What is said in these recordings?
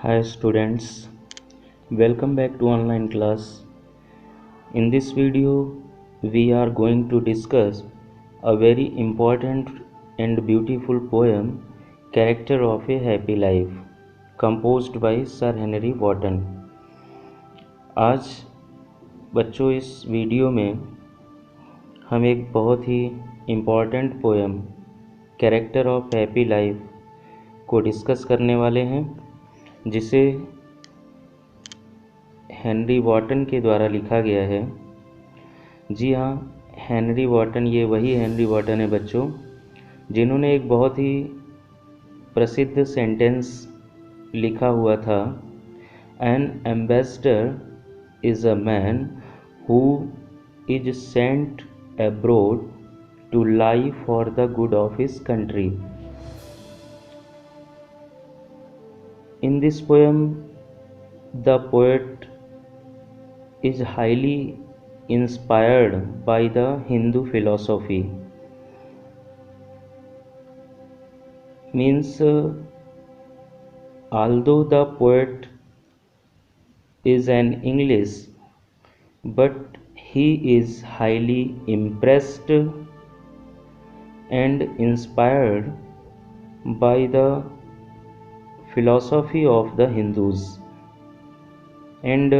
Hi students, welcome back to online class. In this video, we are going to discuss a very important and beautiful poem, Character of a Happy Life, composed by Sir Henry Wotton. आज बच्चों इस video में हम एक बहुत ही important poem character of happy life को discuss करने वाले हैं, जिसे हेनरी वॉटन के द्वारा लिखा गया है। जी हाँ, हेनरी वॉटन, ये वही हेनरी वॉटन है बच्चों, जिन्होंने एक बहुत ही प्रसिद्ध सेंटेंस लिखा हुआ था, an ambassador is a man who is sent abroad to lie for the good of his country. In this poem, the poet is highly inspired by the Hindu philosophy. Means, although the poet is an English, but he is highly impressed and inspired by the philosophy of the Hindus, and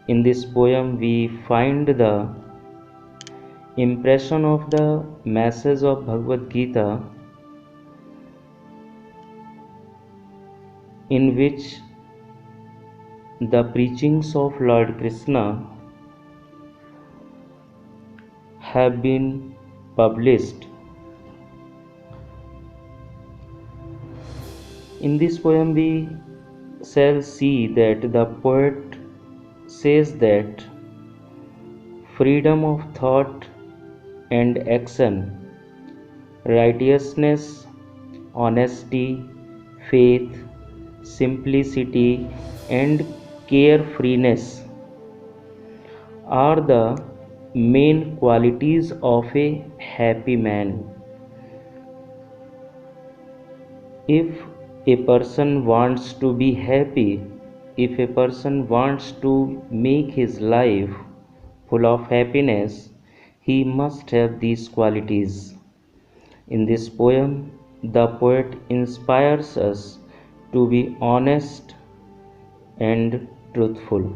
in this poem we find the impression of the message of Bhagavad Gita, in which the preachings of Lord Krishna have been published. In this poem we shall see that the poet says that freedom of thought and action, righteousness, honesty, faith, simplicity and carefreeness are the main qualities of a happy man. If a person wants to be happy, if a person wants to make his life full of happiness, he must have these qualities. In this poem, the poet inspires us to be honest and truthful.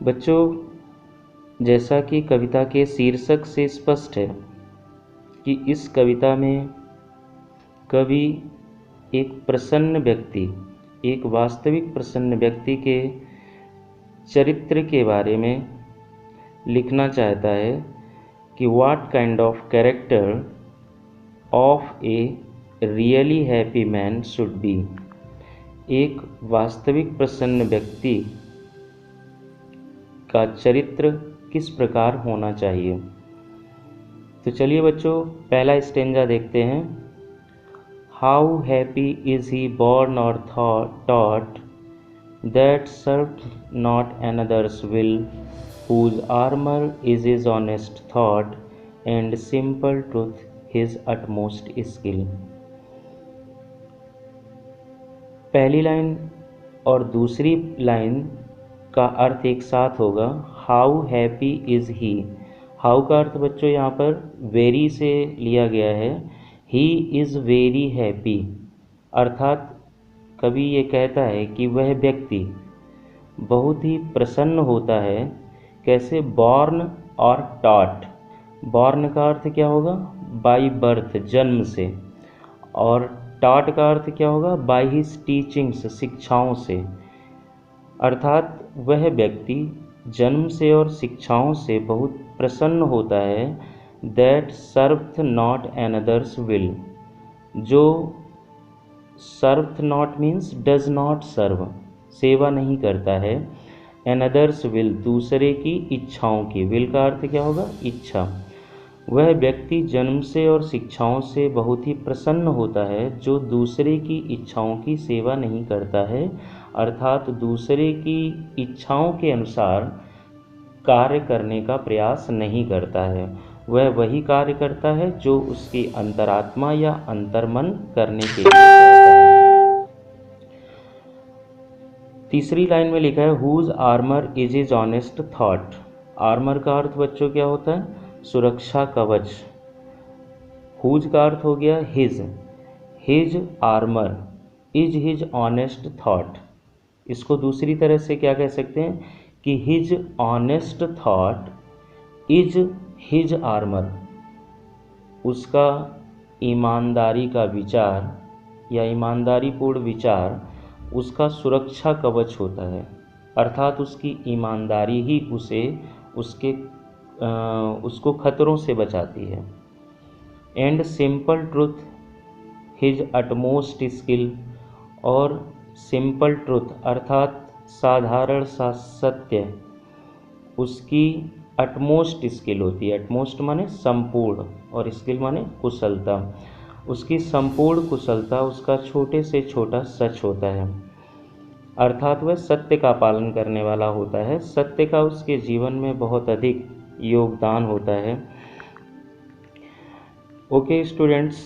बच्चों, जैसा कि कविता के शीर्षक से स्पष्ट है कि इस कविता में कवि एक प्रसन्न व्यक्ति, एक वास्तविक प्रसन्न व्यक्ति के चरित्र के बारे में लिखना चाहता है कि what kind of character of A really happy man should be. एक वास्तविक प्रसन्न व्यक्ति का चरित्र किस प्रकार होना चाहिए। तो चलिए बच्चों, पहला स्टेंजा देखते हैं। How happy is he born or taught, that served not another's will, whose armor is his honest thought, and simple truth his utmost skill। पहली लाइन और दूसरी लाइन का अर्थ एक साथ होगा। How happy is he. How का अर्थ बच्चों यहाँ पर वेरी से लिया गया है। ही इज़ वेरी हैप्पी, अर्थात कवि ये कहता है कि वह व्यक्ति बहुत ही प्रसन्न होता है। कैसे? बॉर्न और टॉट। बॉर्न का अर्थ क्या होगा? बाय बर्थ, जन्म से। और टॉट का अर्थ क्या होगा? बाय हिज टीचिंग्स, शिक्षाओं से। अर्थात वह व्यक्ति जन्म से और शिक्षाओं से बहुत प्रसन्न होता है। That serveth not another's will, जो serveth not means does not serve, सेवा नहीं करता है। एनदर्स विल, दूसरे की इच्छाओं की। विल का अर्थ क्या होगा? इच्छा। वह व्यक्ति जन्म से और शिक्षाओं से बहुत ही प्रसन्न होता है जो दूसरे की इच्छाओं की सेवा नहीं करता है, अर्थात दूसरे की इच्छाओं के अनुसार कार्य करने का प्रयास नहीं करता है। वह वही कार्य करता है जो उसकी अंतरात्मा या अंतर्मन करने के लिए कहता है। तीसरी लाइन में लिखा है whose armour is is honest thought. Armour का अर्थ बच्चों क्या होता है? सुरक्षा कवच। हुज का अर्थ हो गया his. His armour is his honest thought. इसको दूसरी तरह से क्या कह सकते हैं कि his honest thought is his armour. उसका ईमानदारी का विचार या ईमानदारीपूर्ण विचार उसका सुरक्षा कवच होता है, अर्थात उसकी ईमानदारी ही उसको खतरों से बचाती है। And simple truth his utmost skill. और सिंपल ट्रुथ अर्थात साधारण सा सत्य उसकी अटमोस्ट स्किल होती है। अटमोस्ट माने संपूर्ण और स्किल माने कुशलता। उसकी संपूर्ण कुशलता उसका छोटे से छोटा सच होता है, अर्थात वह सत्य का पालन करने वाला होता है। सत्य का उसके जीवन में बहुत अधिक योगदान होता है। Okay students,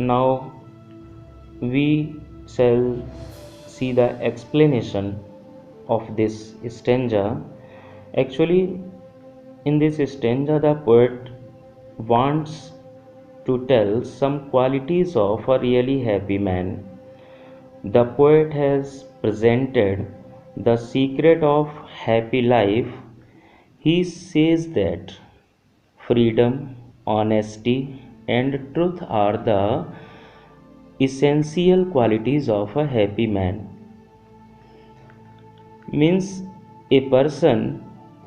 now we shall see the explanation of this stanza. Actually, in this stanza, the poet wants to tell some qualities of a really happy man. The poet has presented the secret of happy life. He says that freedom, honesty, and truth are the essential qualities of a happy man. Means a person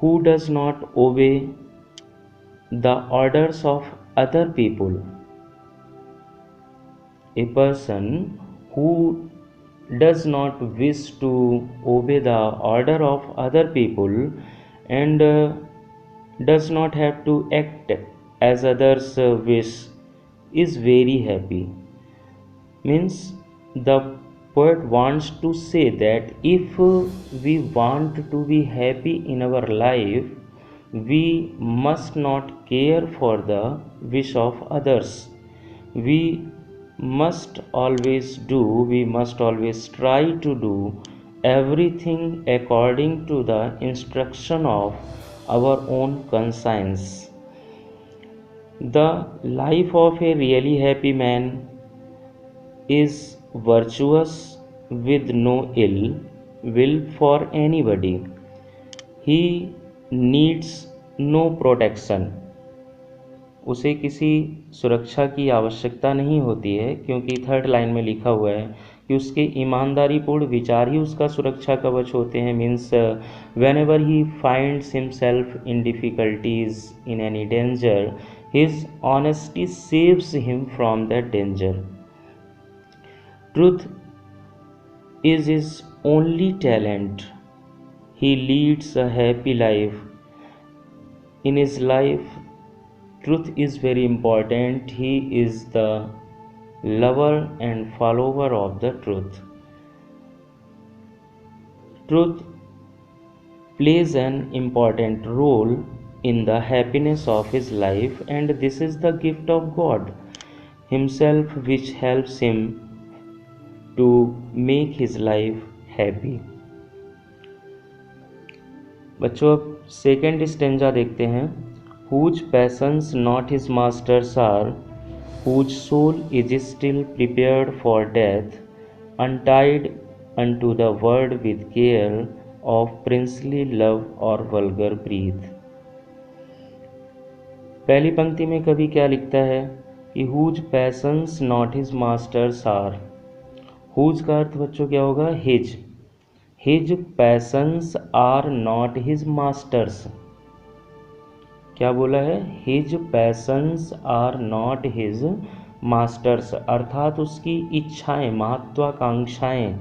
who does not obey the orders of other people. A person who does not wish to obey the order of other people and does not have to act as others wish is very happy. Means the poet wants to say that if we want to be happy in our life, we must not care for the wish of others. We must always try to do everything according to the instruction of our own conscience. The life of a really happy man is virtuous with no ill will for anybody. He needs no protection. उसे किसी सुरक्षा की आवश्यकता नहीं होती है, क्योंकि third line में लिखा हुआ है कि उसके ईमानदारीपूर्ण विचार ही उसका सुरक्षा कवच होते हैं। Means whenever he finds himself in difficulties, in any danger, his honesty saves him from that danger. Truth is his only talent. He leads a happy life. In his life, truth is very important. He is the lover and follower of the truth. Truth plays an important role in the happiness of his life, and this is the gift of God Himself which helps him to make his life happy. बच्चों अब second stanza देखते हैं। Whose passions not his masters are, whose soul is still prepared for death, untied unto the world with care of princely love or vulgar breath. पहली पंक्ति में कवि क्या लिखता है कि whose passions not his masters are। Whose का अर्थ बच्चों क्या होगा? His. His passions are not his masters. क्या बोला है? His passions are not his masters, अर्थात उसकी इच्छाएं, महत्वाकांक्षाएं,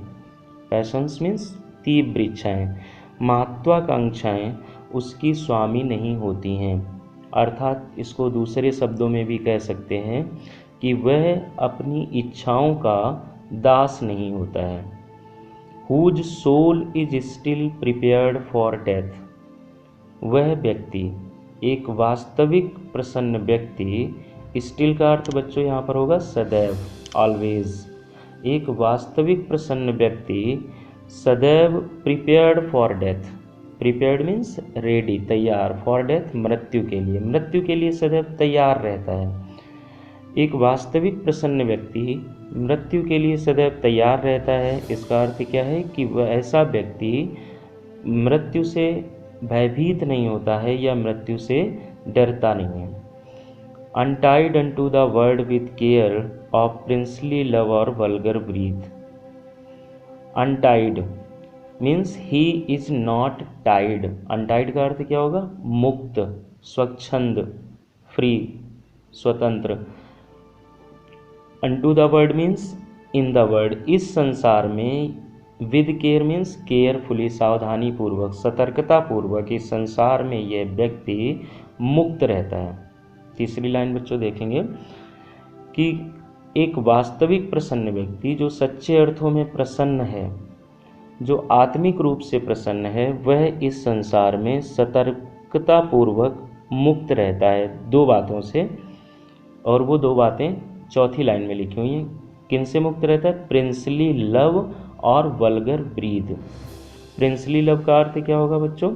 पैशंस मीन्स तीव्र इच्छाएं, महत्वाकांक्षाएं उसकी स्वामी नहीं होती हैं। अर्थात इसको दूसरे शब्दों में भी कह सकते हैं कि वह अपनी इच्छाओं का दास नहीं होता है। Whose soul is still prepared for death. वह व्यक्ति, एक वास्तविक प्रसन्न व्यक्ति, स्टिल का अर्थ बच्चों यहाँ पर होगा सदैव, ऑलवेज। एक वास्तविक प्रसन्न व्यक्ति सदैव prepared for death, prepared means ready, तैयार, फॉर डेथ मृत्यु के लिए सदैव तैयार रहता है। एक वास्तविक प्रसन्न व्यक्ति मृत्यु के लिए सदैव तैयार रहता है। इसका अर्थ क्या है कि वह ऐसा व्यक्ति मृत्यु से भयभीत नहीं होता है या मृत्यु से डरता नहीं है। Untied unto the world with care of princely love और vulgar breath. Untied means he is not tied. Untied का अर्थ क्या होगा? मुक्त, स्वच्छंद, फ्री, स्वतंत्र। Unto the world means in the world, इस संसार में। विद केयर मीन्स केयरफुली, सावधानी पूर्वक, सतर्कता पूर्वक इस संसार में यह व्यक्ति मुक्त रहता है। तीसरी लाइन बच्चों देखेंगे कि एक वास्तविक प्रसन्न व्यक्ति जो सच्चे अर्थों में प्रसन्न है, जो आत्मिक रूप से प्रसन्न है, वह इस संसार में सतर्कता पूर्वक मुक्त रहता है दो बातों से। और वो दो बातें चौथी लाइन में लिखी हुई हैं। किन से मुक्त रहता है? प्रिंसली लव और वल्गर ब्रीद। प्रिंसली लव का अर्थ क्या होगा बच्चों?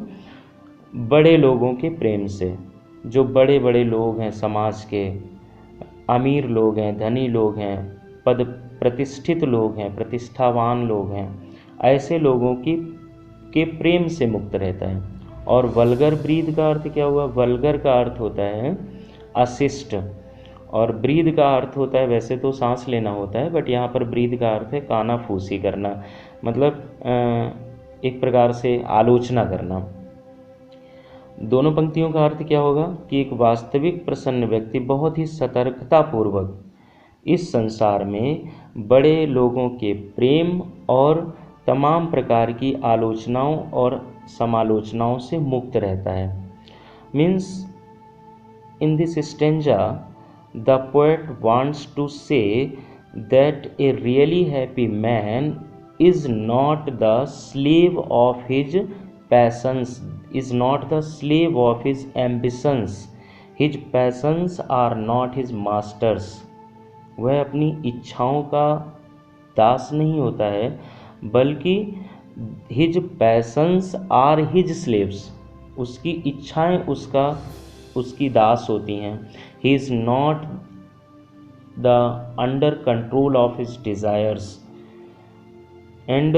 बड़े लोगों के प्रेम से। जो बड़े बड़े लोग हैं समाज के, अमीर लोग हैं, धनी लोग हैं, पद प्रतिष्ठित लोग हैं, प्रतिष्ठावान लोग हैं, ऐसे लोगों के प्रेम से मुक्त रहता है। और वल्गर ब्रीद का अर्थ क्या हुआ? वल्गर का अर्थ होता है अशिष्ट, और ब्रीद का अर्थ होता है, वैसे तो सांस लेना होता है, बट यहाँ पर ब्रीद का अर्थ है कानाफूसी करना, मतलब एक प्रकार से आलोचना करना। दोनों पंक्तियों का अर्थ क्या होगा कि एक वास्तविक प्रसन्न व्यक्ति बहुत ही सतर्कतापूर्वक इस संसार में बड़े लोगों के प्रेम और तमाम प्रकार की आलोचनाओं और समालोचनाओं से मुक्त रहता है। Means in this stanza the poet wants to say that a really happy man is not the slave of his passions, is not the slave of his ambitions. His passions are not his masters. वह अपनी इच्छाओं का दास नहीं होता है, बल्कि his passions are his slaves. उसकी इच्छाएं उसकी दास होती हैं। He is not the under control of his desires, and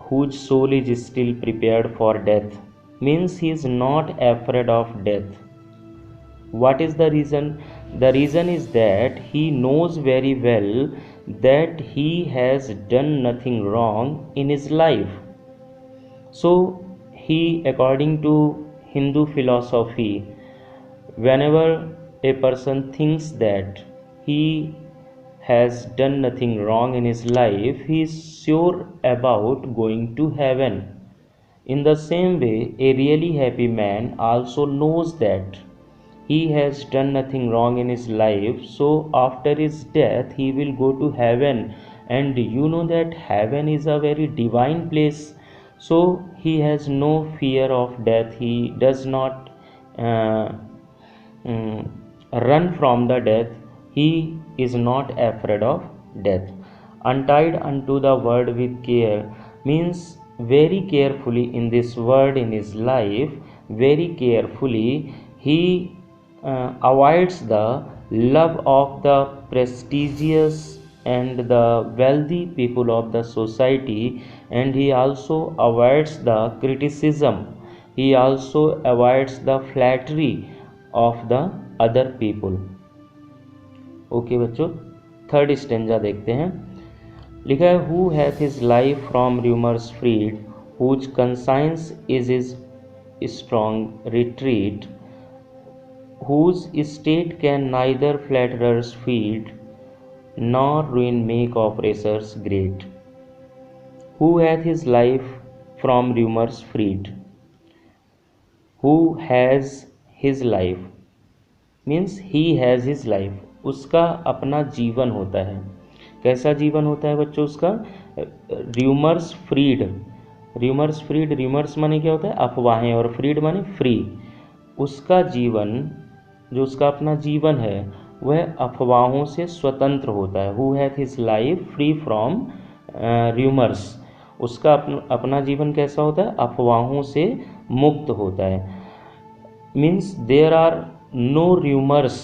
whose soul is still prepared for death. Means he is not afraid of death. What is the reason? The reason is that he knows very well that he has done nothing wrong in his life. So he, according to Hindu philosophy, whenever a person thinks that he has done nothing wrong in his life, he is sure about going to heaven. In the same way, a really happy man also knows that he has done nothing wrong in his life, so after his death he will go to heaven. And you know that heaven is a very divine place, so he has no fear of death. He does not run from the death. He is not afraid of death. Untied unto the word with care means very carefully in this word in his life, very carefully he avoids the love of the prestigious and the wealthy people of the society, and he also avoids the criticism. He also avoids the flattery of the other people. Okay बच्चों, third stanza देखते हैं। लिखा है, who hath his life from rumours freed, whose conscience is his strong retreat, whose state can neither flatterers feed nor ruin make oppressors great. Who hath his life from rumours freed, who has his life means he has his life, उसका अपना जीवन होता है। कैसा जीवन होता है बच्चों उसका? Rumours freed. Rumours freed, rumours माने क्या होता है? अफवाहें, और फ्रीड माने फ्री। उसका जीवन, जो उसका अपना जीवन है, वह अफवाहों से स्वतंत्र होता है। Who hath his life free from rumours, उसका अपना जीवन कैसा होता है, अफवाहों से मुक्त होता है। Means there are no rumours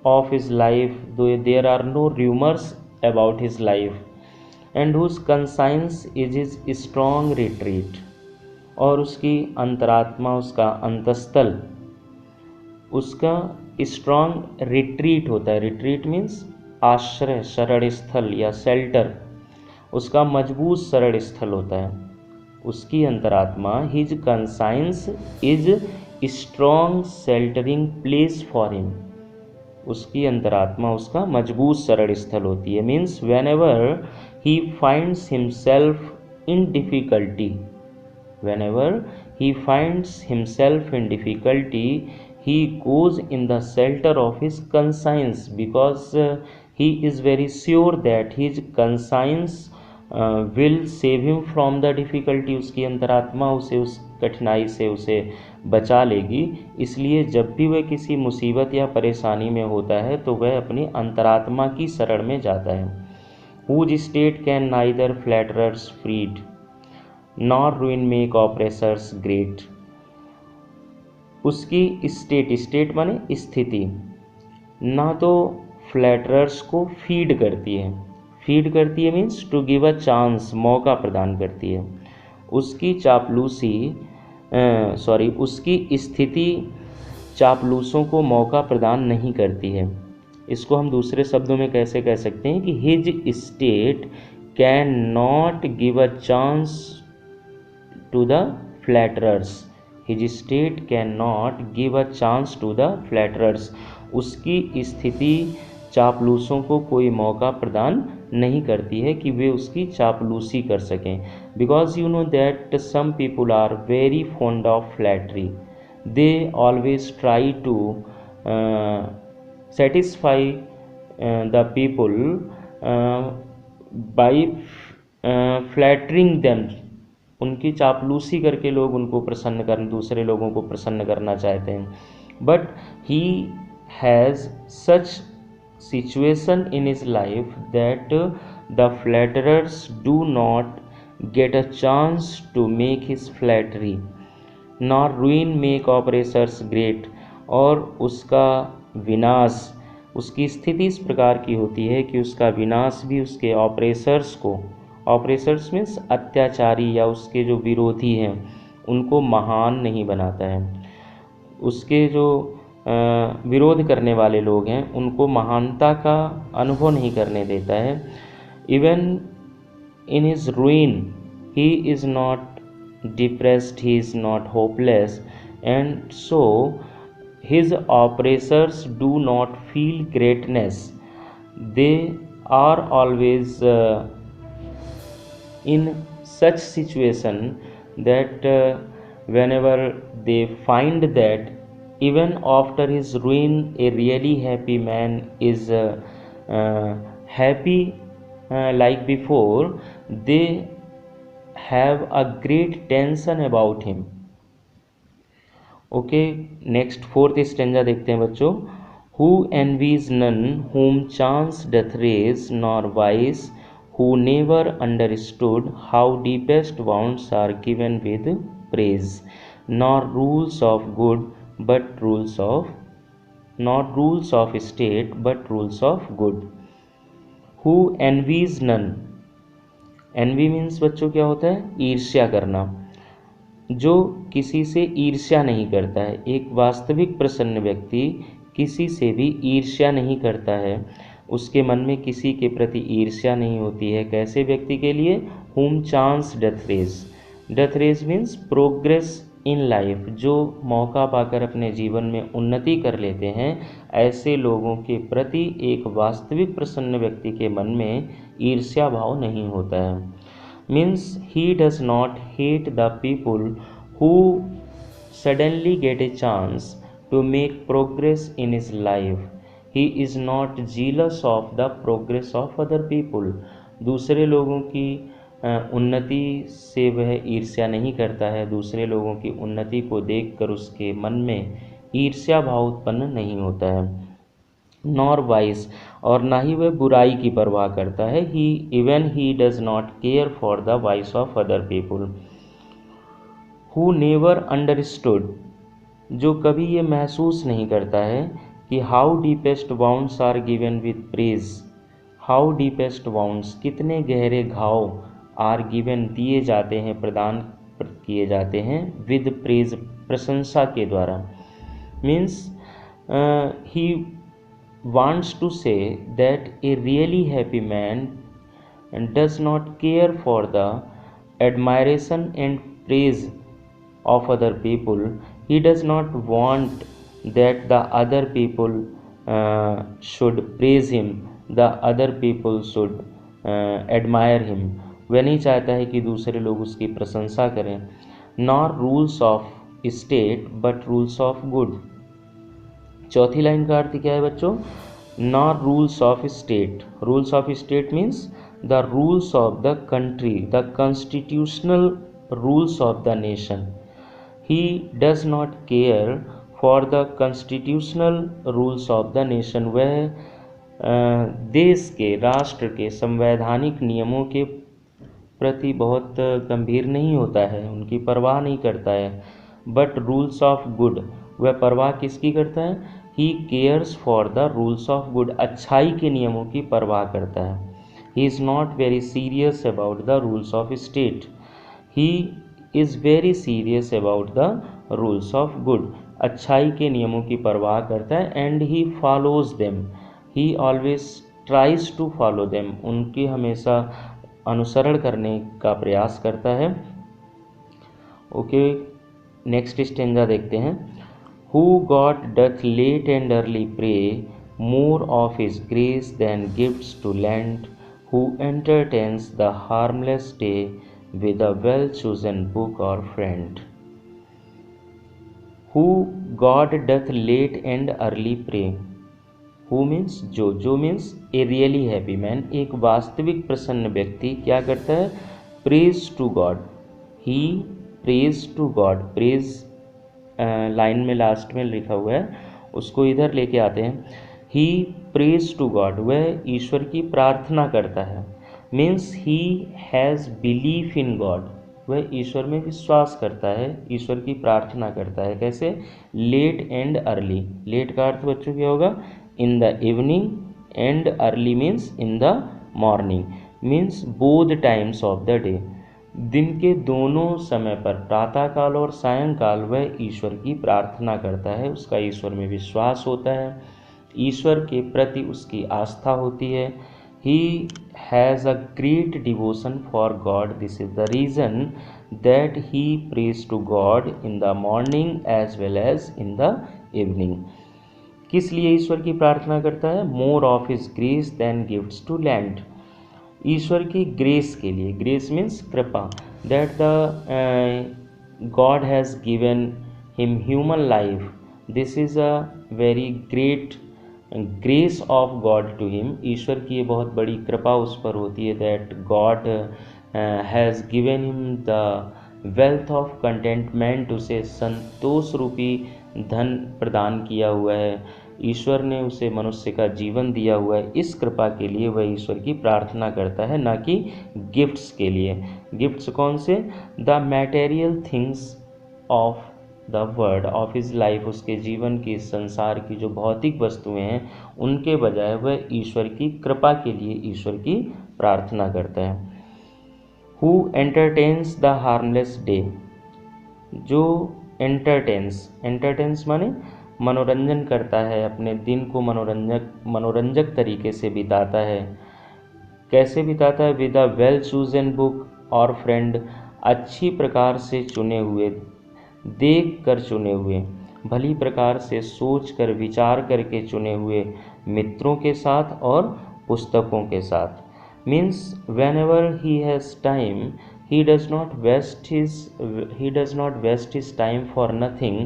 of his life, there are no rumours about his life and whose conscience is his strong retreat. और उसकी अंतरात्मा, उसका अंतस्थल, उसका स्ट्रॉन्ग रिट्रीट होता है। रिट्रीट मीन्स आश्रय, शरण स्थल या शेल्टर, उसका मजबूत शरण स्थल होता है। उसकी अंतरात्मा, his conscience is strong sheltering place for him. उसकी अंतरात्मा उसका मजबूत शरण स्थल होती है। Means when ever he finds himself in difficulty, when ever he finds himself in difficulty, he goes in the shelter of his conscience because he is very sure that his conscience will save him from the difficulty। उसकी अंतरात्मा उसे उस कठिनाई से उसे बचा लेगी। इसलिए जब भी वह किसी मुसीबत या परेशानी में होता है तो वह अपनी अंतरात्मा की शरण में जाता है। whose state can neither flatterers freed nor ruin make oppressors great। उसकी स्टेट माने स्थिति, ना तो फ्लैटरर्स को फीड करती है means to give a chance, मौका प्रदान करती है। उसकी उसकी स्थिति चापलूसों को मौका प्रदान नहीं करती है। इसको हम दूसरे शब्दों में कैसे कह सकते हैं कि his state can not give a chance to the flatterers. His state cannot give a chance to the flatterers। उसकी स्थिति चापलूसों को कोई मौका प्रदान नहीं करती है कि वे उसकी चापलूसी कर सकें। Because you know that some people are very fond of flattery, they always try to satisfy the people by flattering them। उनकी चापलूसी करके लोग उनको दूसरे लोगों को प्रसन्न करना चाहते हैं। But he has such situation in his life that the flatterers do not get a chance to make his flattery nor ruin make oppressors great. और उसका विनाश, उसकी स्थिति इस प्रकार की होती है कि उसका विनाश भी उसके ऑपरेसर्स मीन्स अत्याचारी या उसके जो विरोधी हैं उनको महान नहीं बनाता है। उसके जो विरोध करने वाले लोग हैं उनको महानता का अनुभव नहीं करने देता है। Even in his ruin he is not depressed, he is not hopeless, and so his oppressors do not feel greatness. They are always in such situation that whenever they find that even after his ruin a really happy man is happy like before, they have a great tension about him। Okay, next fourth stanza देखते हैं बच्चों। who envies none whom chance doth raise, nor wise who never understood how deepest wounds are given with praise, nor rules of good but rules of, not rules of state but rules of good। who envies none, envy means बच्चों क्या होता है, ईर्ष्या करना। जो किसी से ईर्ष्या नहीं करता है, एक वास्तविक प्रसन्न व्यक्ति किसी से भी ईर्ष्या नहीं करता है, उसके मन में किसी के प्रति ईर्ष्या नहीं होती है। कैसे व्यक्ति के लिए, whom chance doth raise, doth raise means progress in life, जो मौका पाकर अपने जीवन में उन्नति कर लेते हैं, ऐसे लोगों के प्रति एक वास्तविक प्रसन्न व्यक्ति के मन में ईर्ष्या भाव नहीं होता है। Means he does not hate the people who suddenly get a chance to make progress in his life. He is not jealous of the progress of other people. दूसरे लोगों की उन्नति से वह ईर्ष्या नहीं करता है, दूसरे लोगों की उन्नति को देखकर उसके मन में ईर्ष्या भाव उत्पन्न नहीं होता है। नॉर वाइस, और ना ही वह बुराई की परवाह करता है। He does not care for the voice of other people. Who never understood, जो कभी ये महसूस नहीं करता है कि how deepest wounds are given with praise. How deepest wounds, कितने गहरे घाव, आर गिवन, दिए जाते हैं, प्रदान किए जाते हैं, विद प्रेज, प्रशंसा के द्वारा। Means he wants to say that a really happy man does not care for the admiration and praise of other people. He does not want that the other people should praise him, the other people should admire him. वह नहीं चाहता है कि दूसरे लोग उसकी प्रशंसा करें। nor rules of state but rules of good। चौथी लाइन का अर्थ क्या है बच्चों? Nor rules of state. Rules of state means the rules of the country, the constitutional rules of the nation. He does not care for the constitutional rules of the nation. वह देश के, राष्ट्र के संवैधानिक नियमों के प्रति बहुत गंभीर नहीं होता है, उनकी परवाह नहीं करता है। बट रूल्स ऑफ गुड, वह परवाह किसकी करता है? He cares for the rules of good, अच्छाई के नियमों की परवाह करता है। He is not very serious about the rules of state. He is very serious about the rules of good, अच्छाई के नियमों की परवाह करता है। And he follows them, he always tries to follow them, उनकी हमेशा अनुसरण करने का प्रयास करता है। ओके, नेक्स्ट स्टेंजा देखते हैं। Who God doth late and early pray, more of his grace than gifts to lend, who entertains the harmless day with a well-chosen book or friend. Who God doth late and early pray. Who means जो means a really happy man, एक वास्तविक प्रसन्न व्यक्ति क्या करता है? Praise to God. He prays to God. Praise line में last में लिखा हुआ है, उसको इधर लेके आते हैं। ही प्रेज टू गॉड, वह ईश्वर की प्रार्थना करता है। Means he has belief in God, वह ईश्वर में विश्वास करता है, ईश्वर की प्रार्थना करता है। कैसे? Late and early. लेट का अर्थ बच्चों क्या होगा? इन the evening, and early means in the morning, means both times of the day. दिन के दोनों समय पर, प्रातःकाल और सायंकाल, वह ईश्वर की प्रार्थना करता है, उसका ईश्वर में विश्वास होता है, ईश्वर के प्रति उसकी आस्था होती है। He has a great devotion for God, this is the reason that he praise to God in the morning as well as in the evening. किस लिए ईश्वर की प्रार्थना करता है? More of his grace than gifts to land, ईश्वर की grace के लिए। ग्रेस मीन्स कृपा, that the God has given him human life, this is a very great grace of God to him. ईश्वर की ये बहुत बड़ी कृपा उस पर होती है, that God has given him the wealth of contentment, उसे संतोष रूपी धन प्रदान किया हुआ है, ईश्वर ने उसे मनुष्य का जीवन दिया हुआ है। इस कृपा के लिए वह ईश्वर की प्रार्थना करता है, ना कि गिफ्ट्स के लिए। गिफ्ट्स कौन से? The material things of the world of his life, उसके जीवन की, संसार की जो भौतिक वस्तुएं हैं उनके बजाय वह ईश्वर की कृपा के लिए ईश्वर की प्रार्थना करता है। Who entertains the harmless day, जो एंटरटेन्स माने मनोरंजन करता है, अपने दिन को मनोरंजक तरीके से बिताता है। कैसे बिताता है? With a well chosen book और फ्रेंड, अच्छी प्रकार से चुने हुए, देख कर चुने हुए, भली प्रकार से सोच कर विचार करके चुने हुए मित्रों के साथ और पुस्तकों के साथ। Means when ever he has time, he does not waste his time for nothing.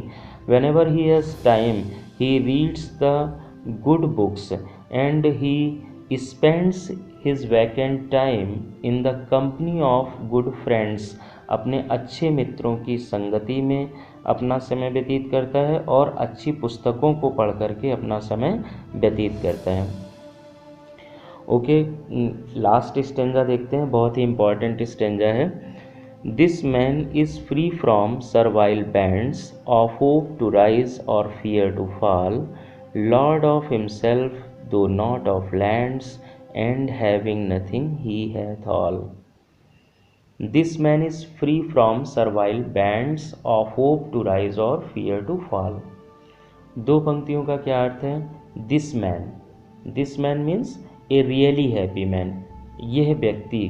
Whenever he has time, he reads the good books and he spends his vacant time in the company of good friends, अपने अच्छे मित्रों की संगति में अपना समय व्यतीत करता है और अच्छी पुस्तकों को पढ़ करके अपना समय व्यतीत करता है। ओके, लास्ट स्टेंजा देखते हैं, बहुत ही इम्पॉर्टेंट स्टेंजा है। This man is free from servile bands of hope to rise और fear to fall, lord of himself though not of lands, and having nothing he hath all. This man is free from servile bands of hope to rise और fear to fall. दो पंक्तियों का क्या अर्थ है? This man means a really happy man. यह व्यक्ति,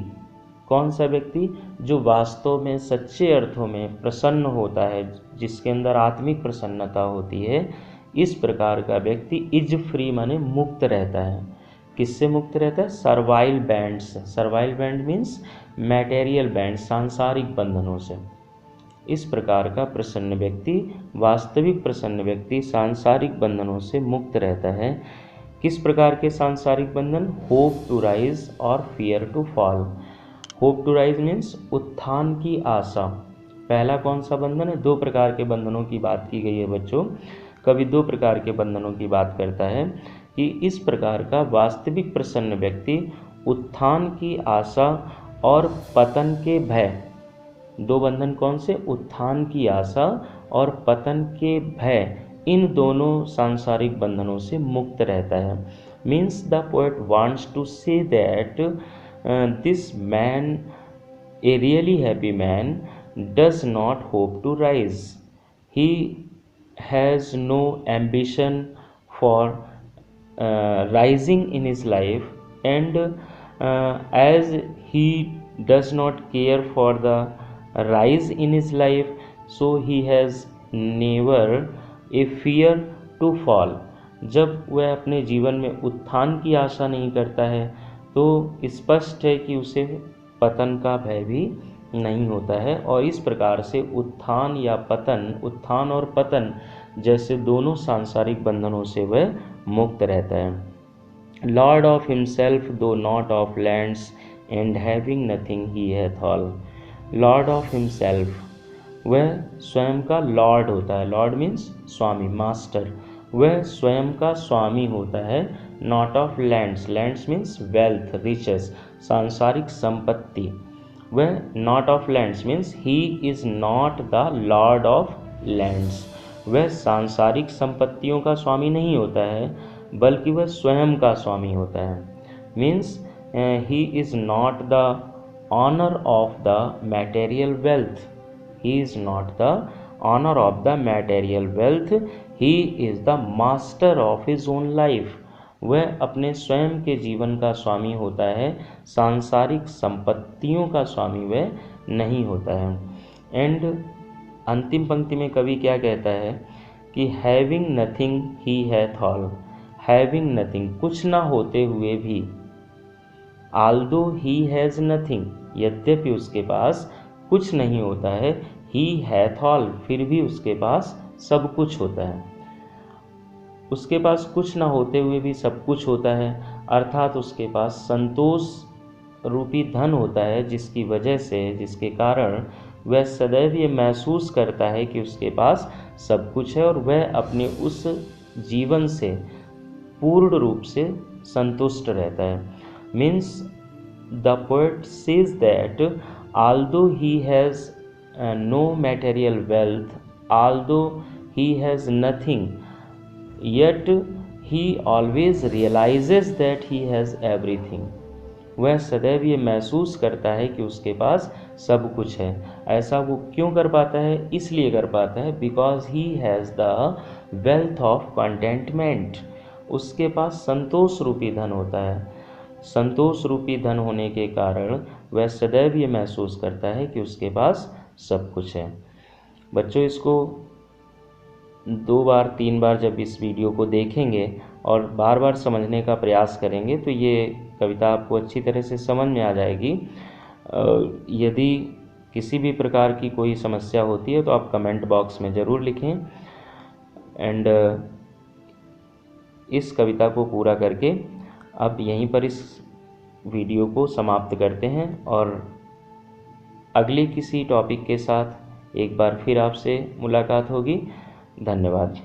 कौन सा व्यक्ति? जो वास्तव में सच्चे अर्थों में प्रसन्न होता है, जिसके अंदर आत्मिक प्रसन्नता होती है, इस प्रकार का व्यक्ति इज फ्री माने मुक्त रहता है। किससे मुक्त रहता है? सर्वाइल बैंड से। Servile band means material band, सांसारिक बंधनों से। इस प्रकार का प्रसन्न व्यक्ति, वास्तविक प्रसन्न व्यक्ति सांसारिक बंधनों से मुक्त रहता है। किस प्रकार के सांसारिक बंधन? होप टू राइज और fear to fall. Hope to rise means उत्थान की आशा। पहला कौन सा बंधन है? दो प्रकार के बंधनों की बात की गई है बच्चों। कवि दो प्रकार के बंधनों की बात करता है कि इस प्रकार का वास्तविक प्रसन्न व्यक्ति उत्थान की आशा और पतन के भय, दो बंधन कौन से? उत्थान की आशा और पतन के भय, इन दोनों सांसारिक बंधनों से मुक्त रहता है। Means the poet wants to say that this man, a really happy man, does not hope to rise. He has no ambition for rising in his life, and as he does not care for the rise in his life, so he has never a fear to fall। जब वह अपने जीवन में उत्थान की आशा नहीं करता है तो स्पष्ट है कि उसे पतन का भय भी नहीं होता है, और इस प्रकार से उत्थान या पतन, उत्थान और पतन जैसे दोनों सांसारिक बंधनों से वह मुक्त रहता है। Lord of himself though not of lands, and having nothing he hath all. Lord of himself, वह स्वयं का लॉर्ड होता है। लॉर्ड मीन्स स्वामी, मास्टर। वह स्वयं का स्वामी होता है। Not of lands, lands means wealth, riches, सांसारिक संपत्ति। वह not of lands means he is not the lord of lands. वह सांसारिक संपत्तियों का स्वामी नहीं होता है, बल्कि वह स्वयं का स्वामी होता है। Means he is not the owner of the material wealth. He is not the owner of the material wealth, he is the master of his own life. वह अपने स्वयं के जीवन का स्वामी होता है, सांसारिक संपत्तियों का स्वामी वह नहीं होता है। एंड अंतिम पंक्ति में कवि क्या कहता है कि having nothing he hath all. Having nothing, कुछ ना होते हुए भी, आल्दो ही हैज़ नथिंग, यद्यपि उसके पास कुछ नहीं होता है, ही हैथ ऑल, फिर भी उसके पास सब कुछ होता है। उसके पास कुछ ना होते हुए भी सब कुछ होता है, अर्थात उसके पास संतोष रूपी धन होता है, जिसकी वजह से, जिसके कारण वह सदैव ये महसूस करता है कि उसके पास सब कुछ है, और वह अपने उस जीवन से पूर्ण रूप से संतुष्ट रहता है। Means the poet says that although he has no material wealth, although he has nothing, yet he always realizes that he has everything। वह सदैव ये महसूस करता है कि उसके पास सब कुछ है। ऐसा वो क्यों कर पाता है? इसलिए कर पाता है because he has the wealth of contentment. उसके पास संतोष रूपी धन होता है। संतोष रूपी धन होने के कारण वह सदैव ये महसूस करता है कि उसके पास सब कुछ है। बच्चों, इसको 2 बार 3 बार जब इस वीडियो को देखेंगे और बार बार समझने का प्रयास करेंगे तो ये कविता आपको अच्छी तरह से समझ में आ जाएगी। यदि किसी भी प्रकार की कोई समस्या होती है तो आप कमेंट बॉक्स में ज़रूर लिखें। एंड इस कविता को पूरा करके अब यहीं पर इस वीडियो को समाप्त करते हैं और अगले किसी टॉपिक के साथ एक बार फिर आपसे मुलाकात होगी। धन्यवाद।